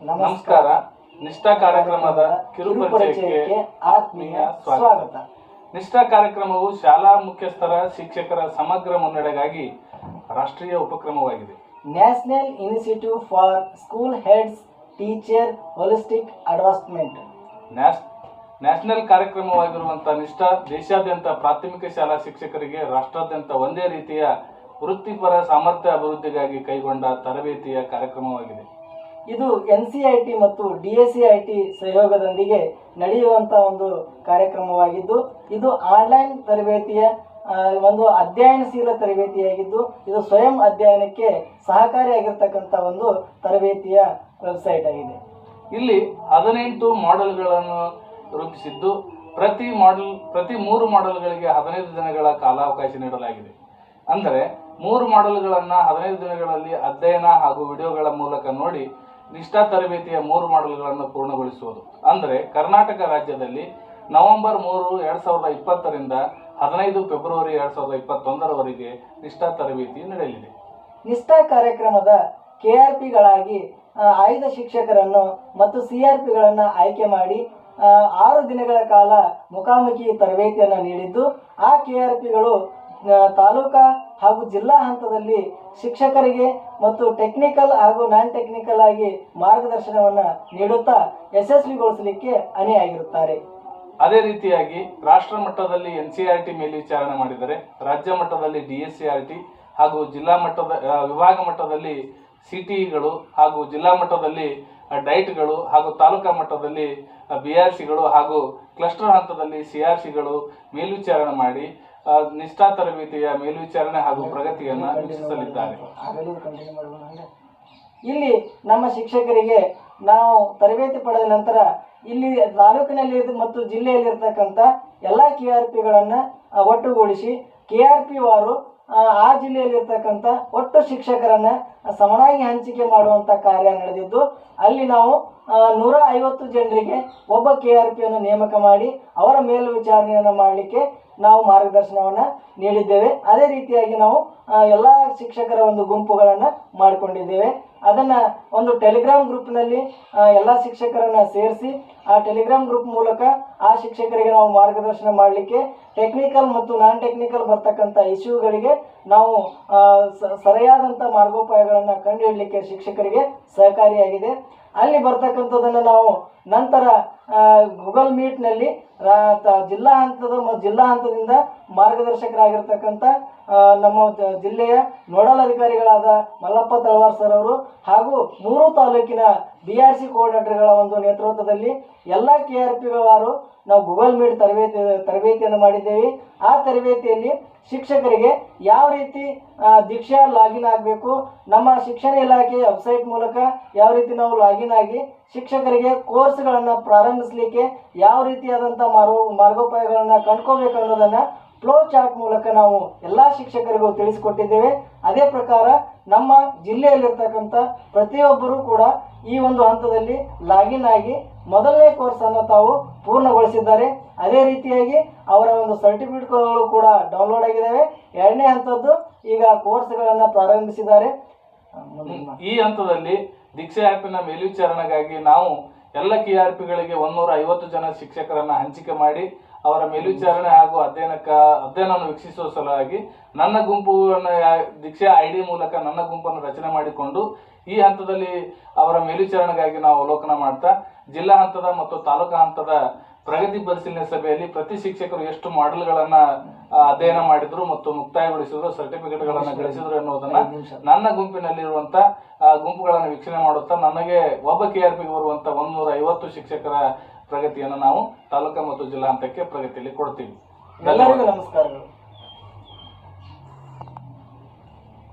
ನಮಸ್ಕಾರ. ನಿಷ್ಠಾ ಕಾರ್ಯಕ್ರಮದ ಕಿರುಪರಿಚಯಕ್ಕೆ ಆತ್ಮೀಯ ಸ್ವಾಗತ. ನಿಷ್ಠಾ ಕಾರ್ಯಕ್ರಮವು ಶಾಲಾ ಮುಖ್ಯಸ್ಥರ ಶಿಕ್ಷಕರ ಸಮಗ್ರ ಮುನ್ನಡೆಗಾಗಿ ರಾಷ್ಟ್ರೀಯ ಉಪಕ್ರಮವಾಗಿದೆ. National initiative for school heads teacher holistic advancement. National ಕಾರ್ಯಕ್ರಮವಾಗಿರುವಂತಹ ನಿಷ್ಠಾ ದೇಶಾದ್ಯಂತ ಪ್ರಾಥಮಿಕ ಶಾಲಾ ಶಿಕ್ಷಕರಿಗೆ ರಾಷ್ಟ್ರಾದ್ಯಂತ ಒಂದೇ ರೀತಿಯ ವೃತ್ತಿಪರ ಸಾಮರ್ಥ್ಯ ಅಭಿವೃದ್ಧಿಗಾಗಿ ಕೈಗೊಂಡ ತರಬೇತಿಯ ಕಾರ್ಯಕ್ರಮವಾಗಿದೆ. ಇದು NCERT ಮತ್ತು DSCERT ಸಹಯೋಗದೊಂದಿಗೆ ನಡೆಯುವಂತಹ ಒಂದು ಕಾರ್ಯಕ್ರಮವಾಗಿದ್ದು, ಇದು ಆನ್ಲೈನ್ ತರಬೇತಿಯ ಒಂದು ಅಧ್ಯಯನಶೀಲ ತರಬೇತಿಯಾಗಿದ್ದು, ಇದು ಸ್ವಯಂ ಅಧ್ಯಯನಕ್ಕೆ ಸಹಕಾರಿಯಾಗಿರ್ತಕ್ಕಂಥ ಒಂದು ತರಬೇತಿಯ ವೆಬ್ಸೈಟ್ ಆಗಿದೆ. ಇಲ್ಲಿ 18 ಮಾಡೆಲ್ಗಳನ್ನು ರೂಪಿಸಿದ್ದು, ಪ್ರತಿ 3 ಮಾಡೆಲ್ಗಳಿಗೆ 15 ದಿನಗಳ ಕಾಲಾವಕಾಶ ನೀಡಲಾಗಿದೆ. ಅಂದರೆ 3 ಮಾಡೆಲ್ಗಳನ್ನು 15 ದಿನಗಳಲ್ಲಿ ಅಧ್ಯಯನ ಹಾಗೂ ವಿಡಿಯೋಗಳ ಮೂಲಕ ನೋಡಿ ನಿಷ್ಠಾ ತರಬೇತಿಯ 3 ಮಾಡೆಲ್ಗಳನ್ನು ಪೂರ್ಣಗೊಳಿಸುವುದು. ಅಂದರೆ ಕರ್ನಾಟಕ ರಾಜ್ಯದಲ್ಲಿ ನವೆಂಬರ್ 3, 2020 ರಿಂದ 15 ಫೆಬ್ರವರಿ 2021 ನಿಷ್ಠಾ ತರಬೇತಿ ನಡೆಯಲಿದೆ. ನಿಷ್ಠಾ ಕಾರ್ಯಕ್ರಮದ KRPಗಳಾಗಿ ಆಯ್ದ ಶಿಕ್ಷಕರನ್ನು ಮತ್ತು CRPಗಳನ್ನು ಆಯ್ಕೆ ಮಾಡಿ 6 ದಿನಗಳ ಕಾಲ ಮುಖಾಮುಖಿ ತರಬೇತಿಯನ್ನು ನೀಡಿದ್ದು, ಆ KRPಗಳು ತಾಲೂಕಾ ಹಾಗೂ ಜಿಲ್ಲಾ ಹಂತದಲ್ಲಿ ಶಿಕ್ಷಕರಿಗೆ ಮತ್ತು ಟೆಕ್ನಿಕಲ್ ಹಾಗೂ ನಾನ್ ಟೆಕ್ನಿಕಲ್ ಆಗಿ ಮಾರ್ಗದರ್ಶನವನ್ನು ನೀಡುತ್ತಾ ಯಶಸ್ವಿಗೊಳಿಸಲಿಕ್ಕೆ ಅಣಿಯಾಗಿರುತ್ತಾರೆ. ಅದೇ ರೀತಿಯಾಗಿ ರಾಷ್ಟ್ರ ಮಟ್ಟದಲ್ಲಿ NCERT ಮೇಲ್ವಿಚಾರಣೆ ಮಾಡಿದರೆ, ರಾಜ್ಯ ಮಟ್ಟದಲ್ಲಿ DSCERT ಹಾಗೂ ಜಿಲ್ಲಾ ಮಟ್ಟದ ವಿಭಾಗ ಮಟ್ಟದಲ್ಲಿ CTEಗಳು ಹಾಗೂ ಜಿಲ್ಲಾ ಮಟ್ಟದಲ್ಲಿ ಡೈಟ್ಗಳು ಹಾಗೂ ತಾಲೂಕಾ ಮಟ್ಟದಲ್ಲಿ BRCಗಳು ಹಾಗೂ ಕ್ಲಸ್ಟರ್ ಹಂತದಲ್ಲಿ CRCಗಳು ಮೇಲ್ವಿಚಾರಣೆ ಮಾಡಿ ನಿಷ್ಠಾ ತರಬೇತಿಯ ಮೇಲ್ವಿಚಾರಣೆ ಹಾಗೂ ಪ್ರಗತಿಯನ್ನು ವೀಕ್ಷಿಸಲಿದ್ದಾರೆ. ಇಲ್ಲಿ ನಮ್ಮ ಶಿಕ್ಷಕರಿಗೆ ನಾವು ತರಬೇತಿ ಪಡೆದ ನಂತರ ಇಲ್ಲಿ ತಾಲೂಕಿನಲ್ಲಿ ಮತ್ತು ಜಿಲ್ಲೆಯಲ್ಲಿರ್ತಕ್ಕಂಥ ಎಲ್ಲ KRPಗಳನ್ನು ಒಟ್ಟುಗೂಡಿಸಿ KRP ವಾರು ಆ ಜಿಲ್ಲೆಯಲ್ಲಿರ್ತಕ್ಕಂಥ ಒಟ್ಟು ಶಿಕ್ಷಕರನ್ನು ಸಮನಾಗಿ ಹಂಚಿಕೆ ಮಾಡುವಂಥ ಕಾರ್ಯ ನಡೆದಿದ್ದು, ಅಲ್ಲಿ ನಾವು 150 ಜನರಿಗೆ ಒಬ್ಬ KRPಯನ್ನು ನೇಮಕ ಮಾಡಿ ಅವರ ಮೇಲ್ವಿಚಾರಣೆಯನ್ನು ಮಾಡಲಿಕ್ಕೆ ನಾವು ಮಾರ್ಗದರ್ಶನವನ್ನು ನೀಡಿದ್ದೇವೆ. ಅದೇ ರೀತಿಯಾಗಿ ನಾವು ಎಲ್ಲ ಶಿಕ್ಷಕರ ಒಂದು ಗುಂಪುಗಳನ್ನು ಮಾಡಿಕೊಂಡಿದ್ದೇವೆ. ಅದನ್ನು ಒಂದು ಟೆಲಿಗ್ರಾಮ್ ಗ್ರೂಪ್ನಲ್ಲಿ ಎಲ್ಲ ಶಿಕ್ಷಕರನ್ನು ಸೇರಿಸಿ ಆ ಟೆಲಿಗ್ರಾಮ್ ಗ್ರೂಪ್ ಮೂಲಕ ಆ ಶಿಕ್ಷಕರಿಗೆ ನಾವು ಮಾರ್ಗದರ್ಶನ ಮಾಡಲಿಕ್ಕೆ ಟೆಕ್ನಿಕಲ್ ಮತ್ತು ನಾನ್ ಟೆಕ್ನಿಕಲ್ ಬರ್ತಕ್ಕಂಥ ಇಶ್ಯೂಗಳಿಗೆ ನಾವು ಸರಿಯಾದಂಥ ಮಾರ್ಗೋಪಾಯಗಳನ್ನು ಕಂಡುಹಿಡಲಿಕ್ಕೆ ಶಿಕ್ಷಕರಿಗೆ ಸಹಕಾರಿಯಾಗಿದೆ. ಅಲ್ಲಿ ಬರ್ತಕ್ಕಂಥದ್ದನ್ನು ನಾವು ನಂತರ ಗೂಗಲ್ ಮೀಟ್ನಲ್ಲಿ ಜಿಲ್ಲಾ ಹಂತದಿಂದ ಮಾರ್ಗದರ್ಶಕರಾಗಿರ್ತಕ್ಕಂಥ ನಮ್ಮ ಜಿಲ್ಲೆಯ ನೋಡಲ್ ಅಧಿಕಾರಿಗಳಾದ ಮಲ್ಲಪ್ಪ ತಳವಾರ್ ಸರ್ ಅವರು ಹಾಗೂ 3 ತಾಲೂಕಿನ BRC ಕೋಆರ್ಡಿನೇಟರ್ಗಳ ಒಂದು ನೇತೃತ್ವದಲ್ಲಿ ಎಲ್ಲ KRPಗಳವರು ನಾವು ಗೂಗಲ್ ಮೀಟ್ ತರಬೇತಿಯನ್ನು ಮಾಡಿದ್ದೇವೆ. ಆ ತರಬೇತಿಯಲ್ಲಿ ಶಿಕ್ಷಕರಿಗೆ ಯಾವ ರೀತಿ ದೀಕ್ಷಾ ಲಾಗಿನ್ ಆಗಬೇಕು, ನಮ್ಮ ಶಿಕ್ಷಣ ಇಲಾಖೆ ವೆಬ್ಸೈಟ್ ಮೂಲಕ ಯಾವ ರೀತಿ ನಾವು ಲಾಗಿನ್ ಆಗಿ ಶಿಕ್ಷಕರಿಗೆ ಕೋರ್ಸ್ಗಳನ್ನು ಪ್ರಾರಂಭಿಸಲಿಕ್ಕೆ ಯಾವ ರೀತಿಯಾದಂಥ ಮಾರ್ಗೋಪಾಯಗಳನ್ನು ಕಂಡುಕೋಬೇಕು ಅನ್ನೋದನ್ನು ಫ್ಲೋ ಚಾರ್ಟ್ ಮೂಲಕ ನಾವು ಎಲ್ಲ ಶಿಕ್ಷಕರಿಗೂ ತಿಳಿಸಿಕೊಟ್ಟಿದ್ದೇವೆ. ಅದೇ ಪ್ರಕಾರ ನಮ್ಮ ಜಿಲ್ಲೆಯಲ್ಲಿರ್ತಕ್ಕಂಥ ಪ್ರತಿಯೊಬ್ಬರೂ ಕೂಡ ಈ ಒಂದು ಹಂತದಲ್ಲಿ ಲಾಗಿನ್ ಆಗಿ ಮೊದಲನೇ ಕೋರ್ಸನ್ನು ತಾವು ಪೂರ್ಣಗೊಳಿಸಿದ್ದಾರೆ. ಅದೇ ರೀತಿಯಾಗಿ ಅವರ ಒಂದು ಸರ್ಟಿಫಿಕೇಟ್ಗಳು ಕೂಡ ಡೌನ್ಲೋಡ್ ಆಗಿದ್ದಾವೆ. 2ನೇ ಹಂತದ್ದು ಈಗ ಕೋರ್ಸ್ಗಳನ್ನು ಪ್ರಾರಂಭಿಸಿದ್ದಾರೆ. ಈ ಹಂತದಲ್ಲಿ ದೀಕ್ಷಾ ಆ್ಯಪಿನ ಮೇಲ್ವಿಚಾರಣೆಗಾಗಿ ನಾವು ಎಲ್ಲ KRPಗಳಿಗೆ 150 ಜನ ಶಿಕ್ಷಕರನ್ನು ಹಂಚಿಕೆ ಮಾಡಿ ಅವರ ಮೇಲ್ವಿಚಾರಣೆ ಹಾಗೂ ಅಧ್ಯಯನವನ್ನು ವೀಕ್ಷಿಸುವ ಸಲುವಾಗಿ ನನ್ನ ಗುಂಪನ್ನು ದೀಕ್ಷಾ ID ಮೂಲಕ ನನ್ನ ಗುಂಪನ್ನು ರಚನೆ ಮಾಡಿಕೊಂಡು ಈ ಹಂತದಲ್ಲಿ ಅವರ ಮೇಲ್ವಿಚಾರಣೆಗಾಗಿ ನಾವು ಅವಲೋಕನ ಮಾಡ್ತಾ ಜಿಲ್ಲಾ ಹಂತದ ಮತ್ತು ತಾಲೂಕಾ ಹಂತದ ಪ್ರಗತಿ ಪರಿಶೀಲನೆ ಸಭೆಯಲ್ಲಿ ಪ್ರತಿ ಶಿಕ್ಷಕರು ಎಷ್ಟು ಮಾಡೆಲ್ಗಳನ್ನು ಅಧ್ಯಯನ ಮಾಡಿದ್ರು ಮತ್ತು ಮುಕ್ತಾಯಗೊಳಿಸಿದ್ರು, ಸರ್ಟಿಫಿಕೇಟ್ಗಳನ್ನು ಗಳಿಸಿದ್ರು ಎನ್ನುವುದನ್ನು ನನ್ನ ಗುಂಪಿನಲ್ಲಿರುವಂಥ ಗುಂಪುಗಳನ್ನು ವೀಕ್ಷಣೆ ಮಾಡುತ್ತಾ ನನಗೆ ಒಬ್ಬ KRPಗೆ ಬರುವಂಥ 150 ಶಿಕ್ಷಕರ ಪ್ರಗತಿಯನ್ನು ನಾವು ತಾಲೂಕಾ ಮತ್ತು ಜಿಲ್ಲಾ ಹಂತಕ್ಕೆ ಪ್ರಗತಿಯಲ್ಲಿ ಕೊಡ್ತೀವಿ. ಎಲ್ಲರಿಗೂ ನಮಸ್ಕಾರಗಳು.